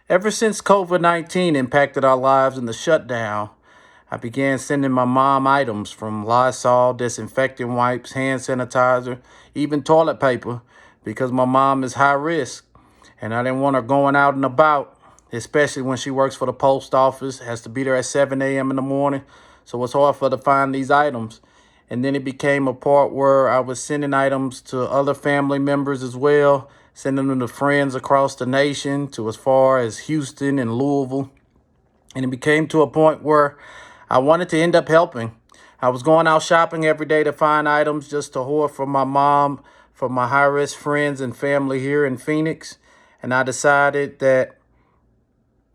Ever since COVID-19 impacted our lives in the shutdown, I began sending my mom items from Lysol, disinfectant wipes, hand sanitizer, even toilet paper, because my mom is high risk and I didn't want her going out and about, especially when she works for the post office, has to be there at 7 a.m. in the morning. So it's hard for her to find these items. And then it became a part where I was sending items to other family members as well, sending them to friends across the nation, to as far as Houston and Louisville. And it became to a point where I wanted to end up helping. I was going out shopping every day to find items just to hoard for my mom, for my high risk friends and family here in Phoenix. And I decided that,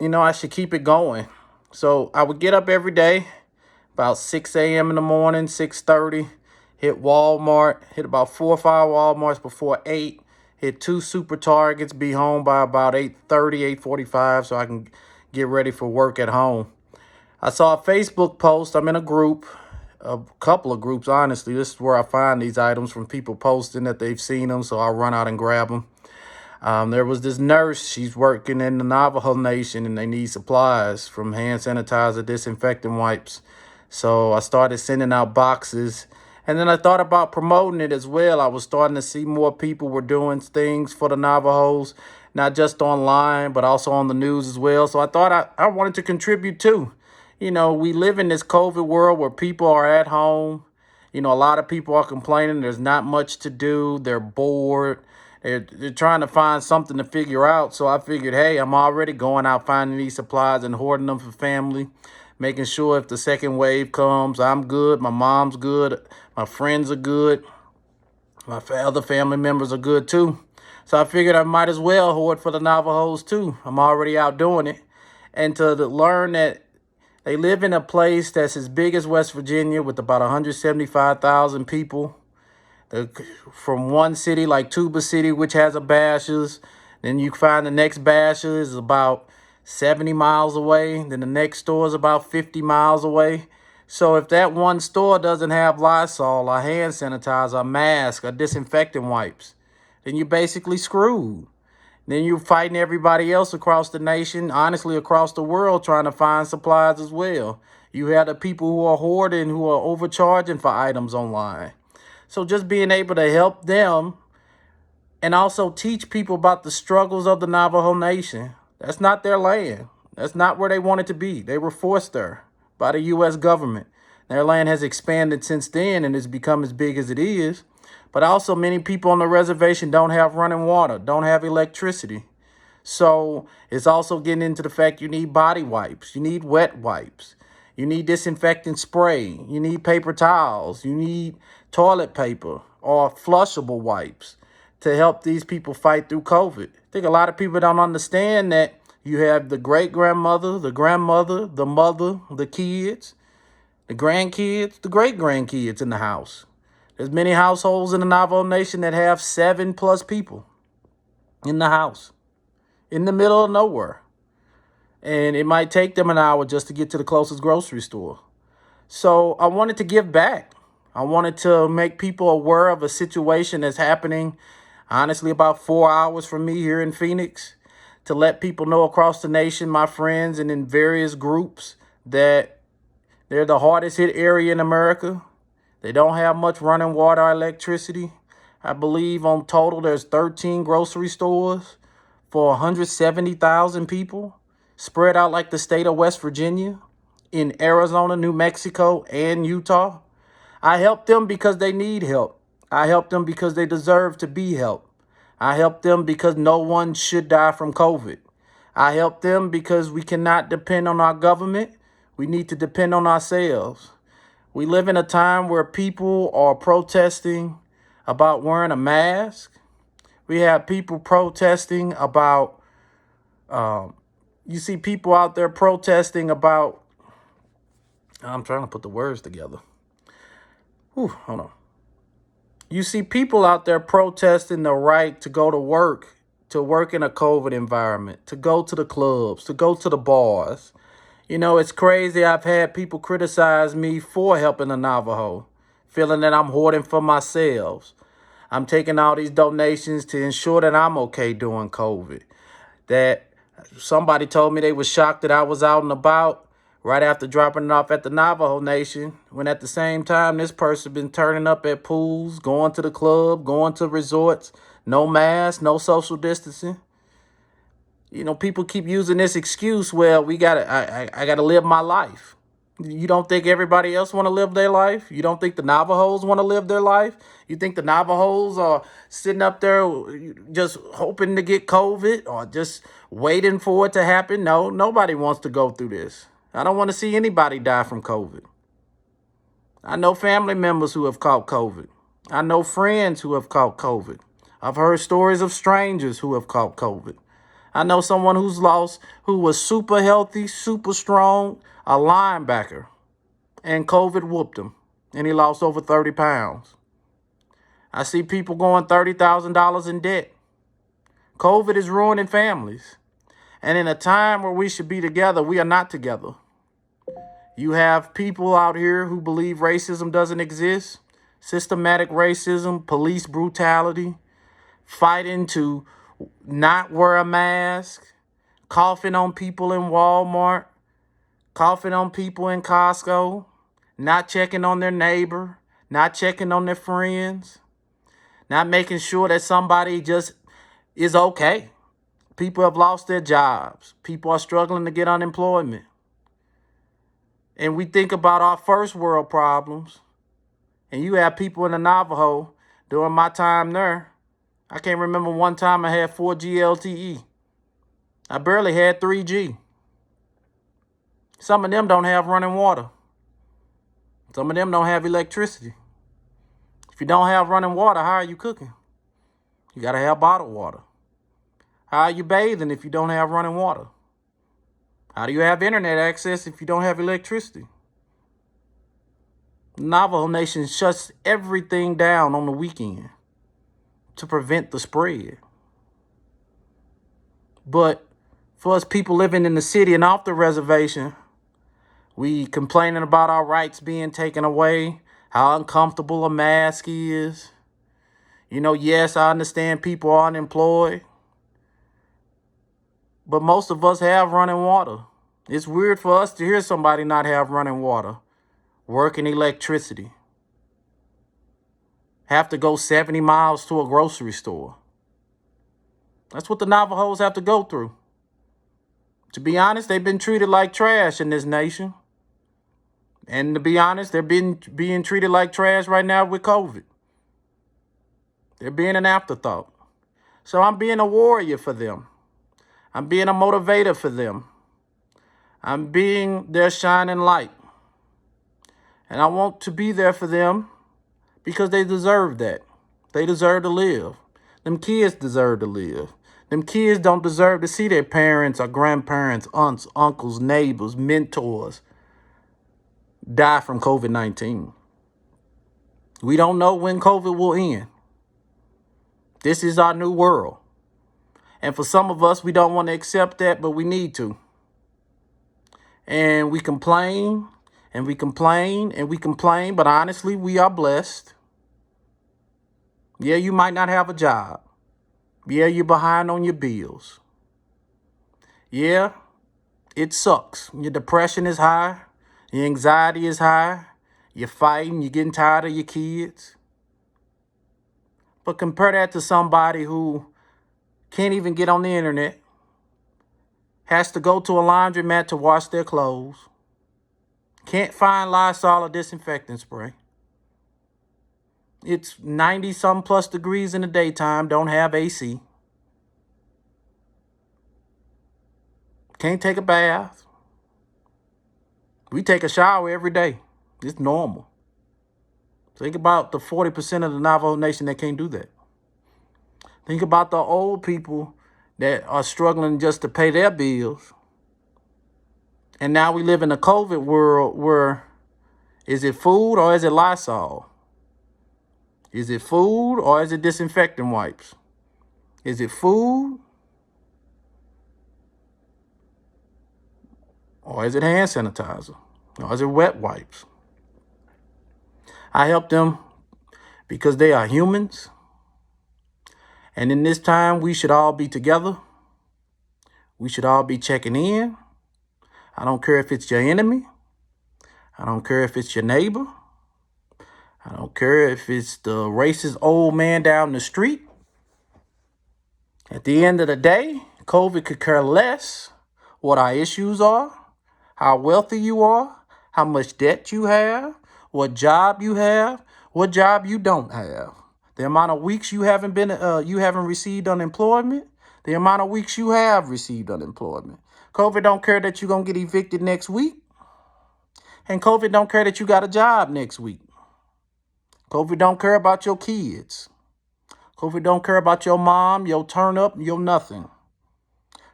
I should keep it going. So I would get up every day about 6 a.m. in the morning, 6:30, hit Walmart, hit about 4 or 5 Walmarts before 8, hit 2 Super Targets, be home by about 8:30, 8:45 so I can get ready for work at home. I saw a Facebook post. I'm in a couple of groups, honestly. This is where I find these items from people posting that they've seen them, so I'll run out and grab them. There was this nurse. She's working in the Navajo Nation, and they need supplies from hand sanitizer, disinfectant wipes. So I started sending out boxes. And then I thought about promoting it as well. I was starting to see more people were doing things for the Navajos, not just online, but also on the news as well. So I thought I wanted to contribute too. We live in this COVID world where people are at home. A lot of people are complaining there's not much to do. They're bored. They're trying to find something to figure out. So I figured, hey, I'm already going out finding these supplies and hoarding them for family, making sure if the second wave comes, I'm good, my mom's good, my friends are good, my other family members are good too. So I figured I might as well hoard for the Navajos too. I'm already out doing it. And to learn that they live in a place that's as big as West Virginia with about 175,000 people. From one city like Tuba City, which has a Bashas'. Then you find the next Bashas' is about 70 miles away. Then the next store is about 50 miles away. So if that one store doesn't have Lysol, a hand sanitizer, a mask, a disinfectant wipes, then you're basically screwed. Then you're fighting everybody else across the nation, honestly across the world, trying to find supplies as well. You have the people who are hoarding, who are overcharging for items online. So just being able to help them and also teach people about the struggles of the Navajo Nation. That's not their land. That's not where they wanted to be. They were forced there by the U.S. government. Their land has expanded since then and has become as big as it is. But also many people on the reservation don't have running water, don't have electricity. So it's also getting into the fact you need body wipes, you need wet wipes, you need disinfectant spray, you need paper towels, you need toilet paper or flushable wipes to help these people fight through COVID. I think a lot of people don't understand that you have the great-grandmother, the grandmother, the mother, the kids, the grandkids, the great-grandkids in the house. There's many households in the Navajo Nation that have 7+ people in the house, in the middle of nowhere. And it might take them an hour just to get to the closest grocery store. So I wanted to give back. I wanted to make people aware of a situation that's happening, honestly, about 4 hours from me here in Phoenix, to let people know across the nation, my friends, and in various groups, that they're the hardest hit area in America. They don't have much running water or electricity. I believe on total there's 13 grocery stores for 170,000 people spread out like the state of West Virginia, in Arizona, New Mexico, and Utah. I help them because they need help. I help them because they deserve to be helped. I help them because no one should die from COVID. I help them because we cannot depend on our government. We need to depend on ourselves. We live in a time where people are protesting about wearing a mask. We have people protesting about, you see people out there protesting about, I'm trying to put the words together. Hold on. You see people out there protesting the right to go to work in a COVID environment, to go to the clubs, to go to the bars. It's crazy. I've had people criticize me for helping the Navajo, feeling that I'm hoarding for myself. I'm taking all these donations to ensure that I'm okay during COVID, that Somebody told me they was shocked that I was out and about right after dropping it off at the Navajo Nation, when at the same time this person been turning up at pools, going to the club, going to resorts, no mask, no social distancing. You know, people keep using this excuse, well, I gotta live my life. You don't think everybody else want to live their life? You don't think the Navajos want to live their life? You think the Navajos are sitting up there just hoping to get COVID or just waiting for it to happen? No, nobody wants to go through this. I don't want to see anybody die from COVID. I know family members who have caught COVID. I know friends who have caught COVID. I've heard stories of strangers who have caught COVID. I know someone who was super healthy, super strong, a linebacker, and COVID whooped him, and he lost over 30 pounds. I see people going $30,000 in debt. COVID is ruining families. And in a time where we should be together, we are not together. You have people out here who believe racism doesn't exist, systematic racism, police brutality, fighting to not wear a mask, coughing on people in Walmart, coughing on people in Costco, not checking on their neighbor, not checking on their friends, not making sure that somebody just is okay. People have lost their jobs. People are struggling to get unemployment. And we think about our first world problems, and you have people in the Navajo during my time there. I can't remember one time I had 4G LTE. I barely had 3G. Some of them don't have running water. Some of them don't have electricity. If you don't have running water, how are you cooking? You got to have bottled water. How are you bathing if you don't have running water? How do you have internet access if you don't have electricity? The Navajo Nation shuts everything down on the weekend to prevent the spread. But for us people living in the city and off the reservation, we complaining about our rights being taken away, how uncomfortable a mask is. You know, yes, I understand people are unemployed, but most of us have running water. It's weird for us to hear somebody not have running water, working electricity, have to go 70 miles to a grocery store. That's what the Navajos have to go through. To be honest, they've been treated like trash in this nation. And to be honest, they're being treated like trash right now with COVID. They're being an afterthought. So I'm being a warrior for them. I'm being a motivator for them. I'm being their shining light. And I want to be there for them because they deserve that. They deserve to live. Them kids deserve to live. Them kids don't deserve to see their parents or grandparents, aunts, uncles, neighbors, mentors die from COVID-19. We don't know when COVID will end. This is our new world. And for some of us, we don't want to accept that, but we need to. And we complain, and we complain, and we complain, but honestly, we are blessed. Yeah, you might not have a job. Yeah, you're behind on your bills. Yeah, it sucks. Your depression is high. Your anxiety is high. You're fighting. You're getting tired of your kids. But compare that to somebody who can't even get on the internet, has to go to a laundromat to wash their clothes, can't find Lysol or disinfectant spray. It's 90-some plus degrees in the daytime, don't have AC. Can't take a bath. We take a shower every day. It's normal. Think about the 40% of the Navajo Nation that can't do that. Think about the old people that are struggling just to pay their bills. And now we live in a COVID world where, is it food or is it Lysol? Is it food or is it disinfectant wipes? Is it food or is it hand sanitizer? Or is it wet wipes? I help them because they are humans. And in this time, we should all be together. We should all be checking in. I don't care if it's your enemy. I don't care if it's your neighbor. I don't care if it's the racist old man down the street. At the end of the day, COVID could care less what our issues are, how wealthy you are, how much debt you have, what job you have, what job you don't have, the amount of weeks you haven't received unemployment, the amount of weeks you have received unemployment. COVID don't care that you're gonna get evicted next week, and COVID don't care that you got a job next week. COVID don't care about your kids. COVID don't care about your mom, your turn up, your nothing.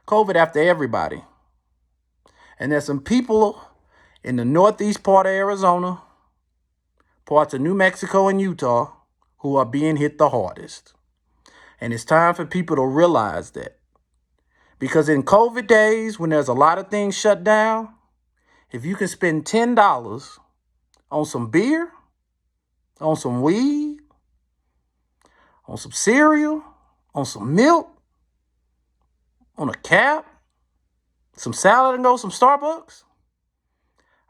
COVID after everybody. And there's some people in the northeast part of Arizona, parts of New Mexico and Utah, who are being hit the hardest. And it's time for people to realize that. Because in COVID days, when there's a lot of things shut down, if you can spend $10 on some beer, on some weed, on some cereal, on some milk, on a cap, some salad and go some Starbucks,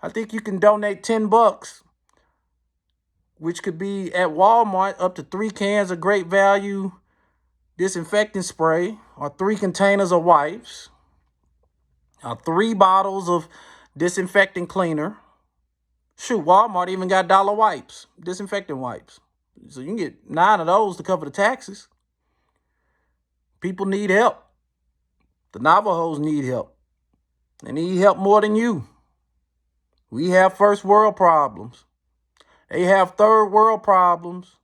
I think you can donate $10, which could be at Walmart up to 3 cans of great value disinfectant spray, or 3 containers of wipes, or 3 bottles of disinfectant cleaner. Shoot, Walmart even got dollar wipes, disinfectant wipes. So you can get 9 of those to cover the taxes. People need help. The Navajos need help. They need help more than you. We have first world problems. They have third world problems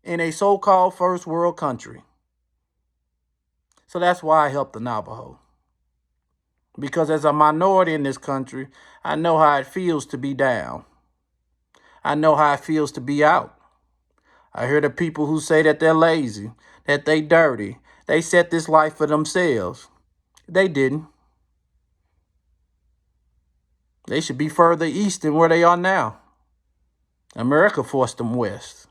in a so-called first world country. So that's why I help the Navajo. Because as a minority in this country, I know how it feels to be down. I know how it feels to be out. I hear the people who say that they're lazy, that they dirty. They set this life for themselves. They didn't. They should be further east than where they are now. America forced them west.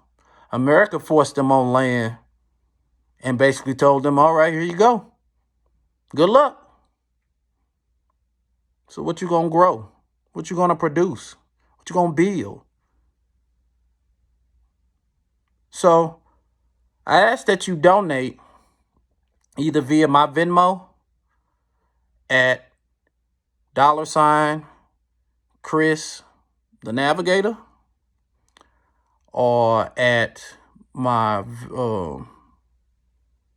America forced them on land and basically told them, all right, here you go. Good luck. So what you gonna grow? What you gonna produce? What you gonna build? So I ask that you donate either via my Venmo at $Chris the Navigator, or at my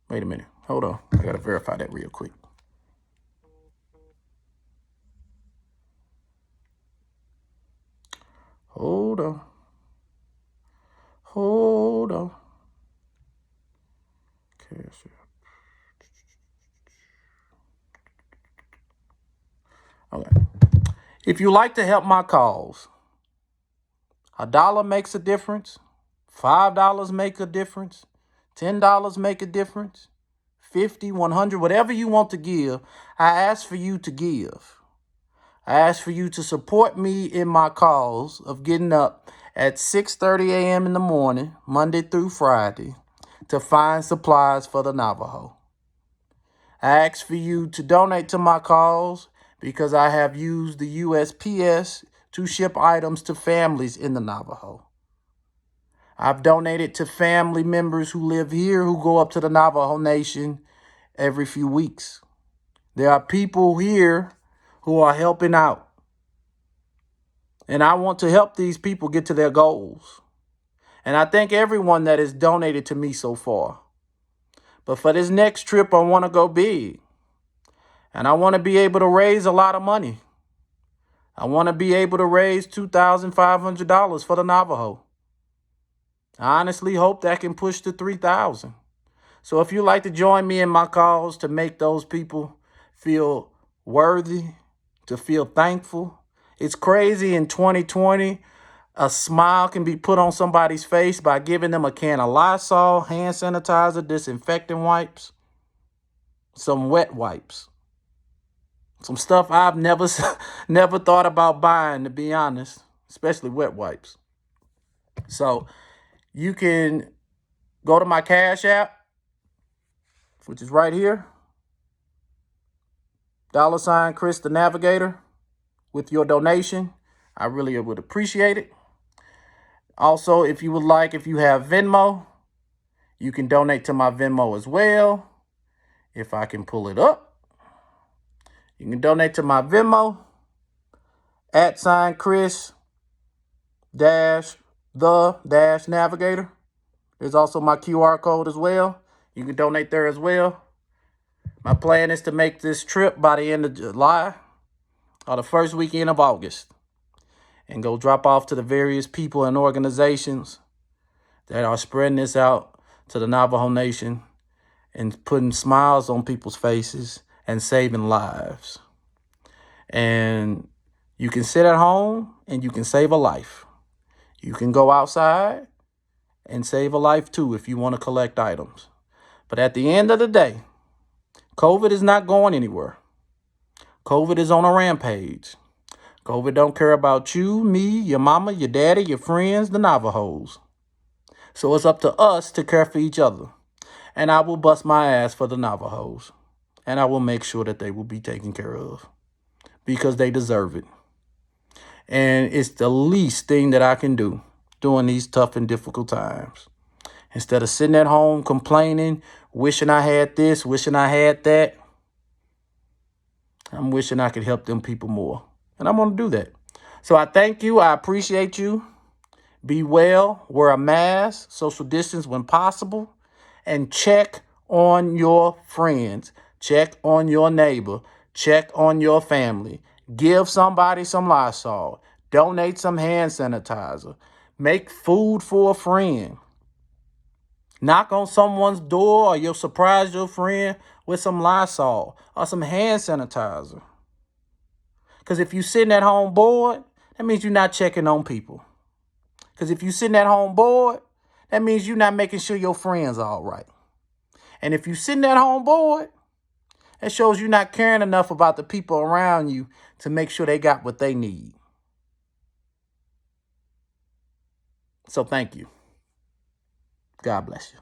wait a minute, hold on, I gotta verify that real quick. Hold on. Okay. If you like to help my cause, $1 makes a difference, $5 make a difference, $10 make a difference, 50, 100, whatever you want to give. I ask for you to give. I ask for you to support me in my cause of getting up at 6:30 a.m. in the morning, Monday through Friday, to find supplies for the Navajo. I ask for you to donate to my cause because I have used the USPS to ship items to families in the Navajo. I've donated to family members who live here who go up to the Navajo Nation every few weeks. There are people here who are helping out. And I want to help these people get to their goals. And I thank everyone that has donated to me so far. But for this next trip, I want to go big. And I want to be able to raise a lot of money. I want to be able to raise $2,500 for the Navajo. I honestly hope that can push to $3,000. So if you'd like to join me in my cause to make those people feel worthy, to feel thankful. It's crazy in 2020, a smile can be put on somebody's face by giving them a can of Lysol, hand sanitizer, disinfectant wipes, some wet wipes. Some stuff I've never thought about buying, to be honest, especially wet wipes. So you can go to my Cash App, which is right here. Chris the Navigator with your donation. I really would appreciate it. Also, if you have Venmo, you can donate to my Venmo as well. If I can pull it up, you can donate to my Venmo @Chris the Navigator. There's also my QR code as well. You can donate there as well. My plan is to make this trip by the end of July or the first weekend of August and go drop off to the various people and organizations that are spreading this out to the Navajo Nation and putting smiles on people's faces and saving lives. And you can sit at home and you can save a life. You can go outside and save a life too if you want to collect items. But at the end of the day, COVID is not going anywhere. COVID is on a rampage. COVID don't care about you, me, your mama, your daddy, your friends, the Navajos. So it's up to us to care for each other. And I will bust my ass for the Navajos. And I will make sure that they will be taken care of. Because they deserve it. And it's the least thing that I can do during these tough and difficult times. Instead of sitting at home complaining, wishing I had this, wishing I had that, I'm wishing I could help them people more. And I'm going to do that. So I thank you. I appreciate you. Be well. Wear a mask. Social distance when possible. And check on your friends. Check on your neighbor. Check on your family. Give somebody some Lysol. Donate some hand sanitizer. Make food for a friend. Knock on someone's door or you'll surprise your friend with some Lysol or some hand sanitizer. Because if you're sitting at home bored, that means you're not checking on people. Because if you're sitting at home bored, that means you're not making sure your friends are all right. And if you're sitting at home bored, that shows you're not caring enough about the people around you to make sure they got what they need. So thank you. God bless you.